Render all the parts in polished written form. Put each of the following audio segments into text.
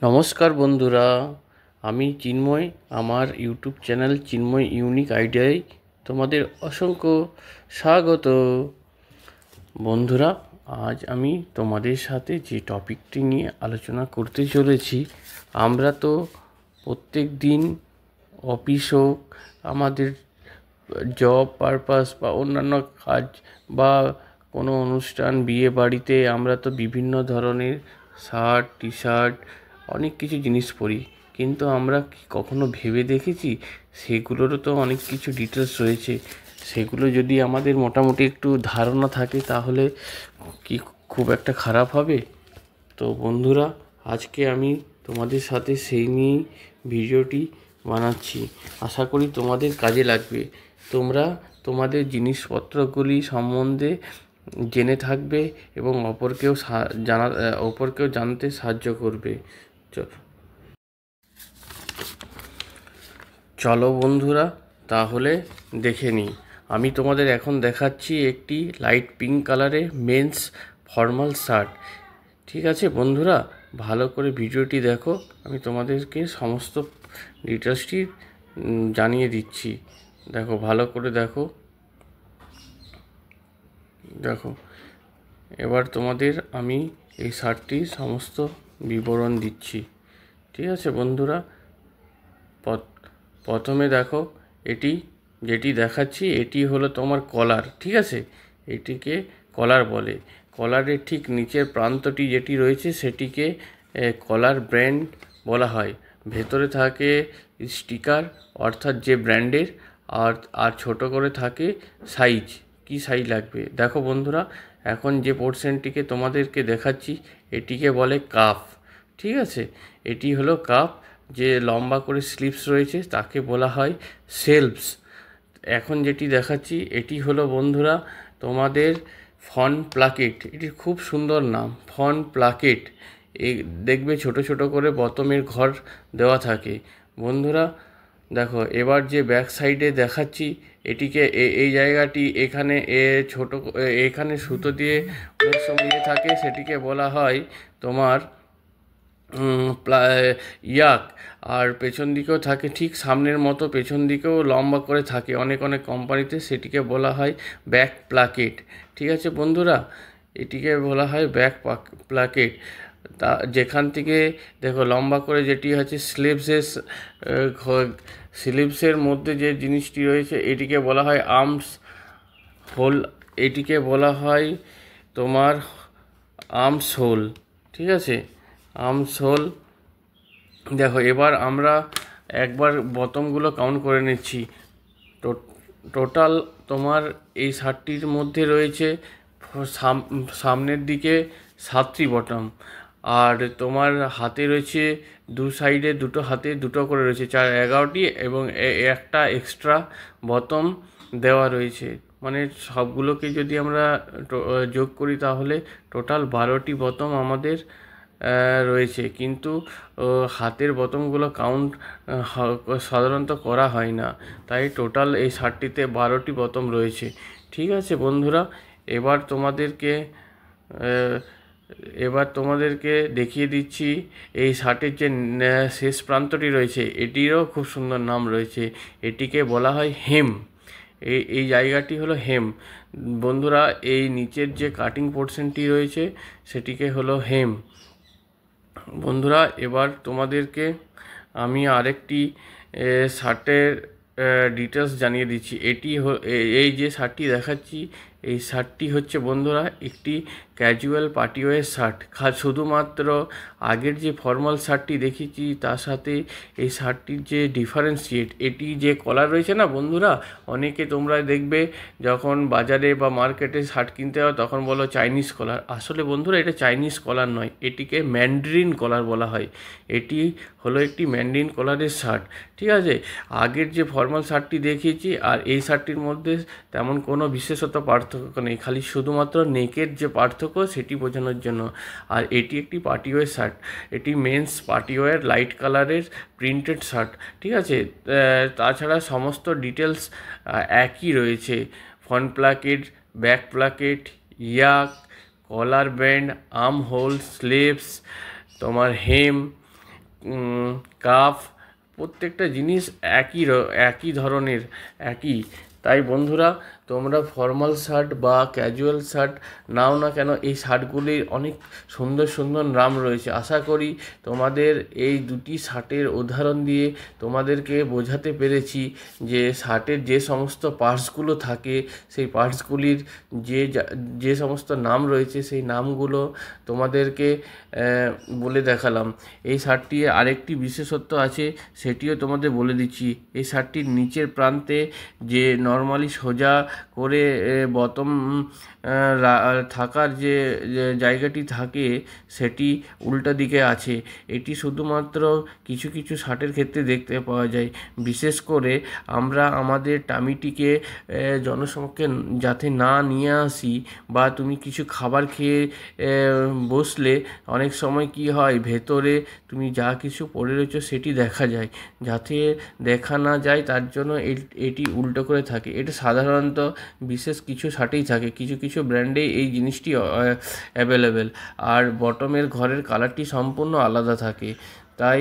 নমস্কার বন্ধুরা, আমি চিন্ময়। আমার ইউটিউব চ্যানেল চিন্ময় ইউনিক আইডিয়ায় তোমাদের অসংখ্য স্বাগত। বন্ধুরা, আজ আমি তোমাদের সাথে যে টপিকটি নিয়ে আলোচনা করতে চলেছি, আমরা তো প্রত্যেক দিন অফিস হোক, আমাদের জব পারপাস বা অন্যান্য কাজ বা কোনো অনুষ্ঠান, বিয়ে বাড়িতে আমরা তো বিভিন্ন ধরনের শার্ট, টি শার্ট, অনেক কিছু জিনিস পরি। কিন্তু আমরা কি কখনো ভেবে দেখেছি সেগুলোরও তো অনেক কিছু ডিটেলস রয়েছে। সেগুলো যদি আমাদের মোটামুটি একটু ধারণা থাকে তাহলে কি খুব একটা খারাপ হবে? তো বন্ধুরা, আজকে আমি তোমাদের সাথে সেই নিয়েই ভিডিওটি বানাচ্ছি। আশা করি তোমাদের কাজে লাগবে। তোমরা তোমাদের জিনিসপত্রগুলি সম্বন্ধে জেনে থাকবে এবং অপরকেও জানতে সাহায্য করবে। চলো বন্ধুরা, তাহলে দেখে নিই। আমি তোমাদের এখন দেখাচ্ছি একটি লাইট পিঙ্ক কালারের মেন্স ফর্মাল শার্ট। ঠিক আছে বন্ধুরা, ভালো করে ভিডিওটি দেখো। আমি তোমাদেরকে সমস্ত ডিটেলসটি জানিয়ে দিচ্ছি। দেখো, ভালো করে দেখো। দেখো, এবার তোমাদের আমি এই শার্টটির সমস্ত বিবরণ দিচ্ছি। ঠিক আছে বন্ধুরা, প্রথমে দেখো, এটি যেটি দেখাচ্ছি এটি হলো তোমার কলার। ঠিক আছে, এটিকে কলার বলে। কলারের ঠিক নিচের প্রান্তটি যেটি রয়েছে সেটিকে কলার ব্র্যান্ড বলা হয়। ভেতরে থাকে স্টিকার, অর্থাৎ যে ব্র্যান্ডের, আর ছোট করে থাকে সাইজ। কি সাইজ লাগবে দেখো বন্ধুরা। এখন যে পোর্শনটিকে তোমাদেরকে দেখাচ্ছি এটিকে বলে কাফ। ঠিক আছে, এটি হলো কাফ। যে লম্বা করে স্লিভস রয়েছে তাকে বলা হয় সেলভস। এখন যেটি দেখাচ্ছি এটি হলো বন্ধুরা তোমাদের ফন প্লাকেট। এটির খুব সুন্দর নাম, ফন প্লাকেট। এই দেখবে ছোট ছোট করে বতমের ঘর দেওয়া থাকে বন্ধুরা। দেখো, এবার যে ব্যাক সাইডে দেখাচ্ছি এটিকে এই জায়গাটি এখানে এখানে সুতো দিয়ে অনেক সময় থাকে, সেটিকে বলা হয় তোমার ইয়াক। আর পেছন দিকেও থাকে ঠিক সামনের মতো, পেছন দিকেও লম্বা করে থাকে অনেক অনেক কোম্পানিতে, সেটিকে বলা হয় ব্যাক প্লাকেট। ঠিক আছে বন্ধুরা, এটিকে বলা হয় ব্যাক প্লাকেট। তা যেখান থেকে দেখো লম্বা করে যেটি হচ্ছে স্লিভসের মধ্যে যে জিনিসটি রয়েছে এটিকে বলা হয় আর্মস হোল। এটিকে বলা হয় তোমার আর্মস হোল। ঠিক আছে, আর্মস হোল। দেখো, এবার আমরা একবার বটমগুলো কাউন্ট করে নিচ্ছি। টোটাল তোমার এই শার্টটির মধ্যে রয়েছে সামনের দিকে 7টি বটম, আর তোমার হাতে রয়েছে দু সাইডে দুটো হাতে দুটো করে রয়েছে 11টি, এবং একটা এক্সট্রা বটম দেওয়া রয়েছে। মানে সবগুলোকে যদি আমরা যোগ করি তাহলে টোটাল 12টি বটম আমাদের রয়েছে। কিন্তু হাতের বটমগুলো কাউন্ট সাধারণত করা হয় না, তাই টোটাল এই শার্টটিতে 12টি বটম রয়েছে। ঠিক আছে বন্ধুরা, এবার তোমাদেরকে দেখিয়ে দিচ্ছি এই শার্টের যে শেষ প্রান্তটি রয়েছে এটিরও খুব সুন্দর নাম রয়েছে। এটিকে বলা হয় হেম। এই জায়গাটি হলো হেম বন্ধুরা। এই নিচের যে কাটিং পোর্শনটি রয়েছে সেটিকে হলো হেম বন্ধুরা। এবার তোমাদেরকে আমি আরেকটি শার্টের ডিটেলস জানিয়ে দিচ্ছি। এই যে শার্টটি দেখাচ্ছি এই শার্টটি হচ্ছে বন্ধুরা একটি ক্যাজুয়াল পার্টিওয়ার শার্ট। শুধুমাত্র আগের যে ফর্মাল শার্টটি দেখেছি তার সাথে এই শার্টটির যে ডিফারেন্সিয়েট, এটি যে কলার রয়েছে না বন্ধুরা, অনেকে তোমরা দেখবে যখন বাজারে বা মার্কেটে শার্ট কিনতে হয় তখন বলো চাইনিজ কলার। আসলে বন্ধুরা এটা চাইনিজ কলার নয়, এটিকে ম্যান্ডারিন কলার বলা হয়। এটি হলো একটি ম্যান্ডারিন কলারের শার্ট। ঠিক আছে, আগের যে ফর্মাল শার্টটি দেখিয়েছি আর এই শার্টটির মধ্যে তেমন কোনো বিশেষত পার্থক্য নেই, খালি শুধুমাত্র নেকের যে পার্থক্য সেটি বোঝানোর জন্য। আর এটি একটি পার্টিওয়ার শার্ট, এটি মেন্স পার্টিওয়ার লাইট কালারের প্রিন্টেড শার্ট। ঠিক আছে, তাছাড়া সমস্ত ডিটেলস একই রয়েছে। ফ্রন্ট প্লাকেট, ব্যাক প্লাকেট, ইয়াক, কলার ব্যান্ড, আর্ম হোল, স্লিভস, তোমার হেম, কাফ, প্রত্যেকটা জিনিস একই ধরনের, একই। তাই বন্ধুরা, তোমরা ফর্মাল শার্ট বা ক্যাজুয়াল শার্ট নাও না কেন, এই শার্টগুলির অনেক সুন্দর সুন্দর নাম রয়েছে। আশা করি তোমাদের এই দুটি শার্টের উদাহরণ দিয়ে তোমাদেরকে বোঝাতে পেরেছি যে শার্টের যে সমস্ত পার্টসগুলো থাকে, সেই পার্টসগুলির যে সমস্ত নাম রয়েছে, সেই নামগুলো তোমাদেরকে বলে দেখালাম। এই শার্টটির আরেকটি বিশেষত্ব আছে, সেটিও তোমাদের বলে দিচ্ছি। এই শার্টটির নিচের প্রান্তে যে নর্মালি সোজা করে বটম থাকার যে জায়গাটি থাকে, সেটি উল্টো দিকে আছে। এটি শুধুমাত্র কিছু কিছু শার্টের ক্ষেত্রে দেখতে পাওয়া যায়। বিশেষ করে আমরা আমাদের টামিটিকে জনসমক্ষে যাতে না নিয়ে আসি, বা তুমি কিছু খাবার খেয়ে বসলে অনেক সময় কি হয়, ভেতরে তুমি যা কিছু পড়ে রয়েছো সেটি দেখা যায়। যাতে দেখা না যায় তার জন্য এটি উল্টো করে থাকে। এটা সাধারণত বিশেষ কিছু শার্টেই থাকে, কিছু কিছু ব্র্যান্ডে এই জিনিসটি অ্যাভেলেবেল। আর বটমের ঘরের কালারটি সম্পূর্ণ আলাদা থাকে। তাই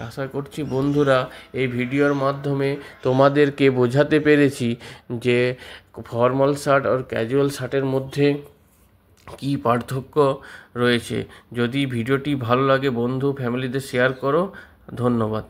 আশা করছি বন্ধুরা, এই ভিডিওর মাধ্যমে তোমাদেরকে বোঝাতে পেরেছি যে ফর্মাল শার্ট আর ক্যাজুয়াল শার্টের মধ্যে কী পার্থক্য রয়েছে। যদি ভিডিওটি ভালো লাগে বন্ধু ফ্যামিলিতে শেয়ার করো। ধন্যবাদ।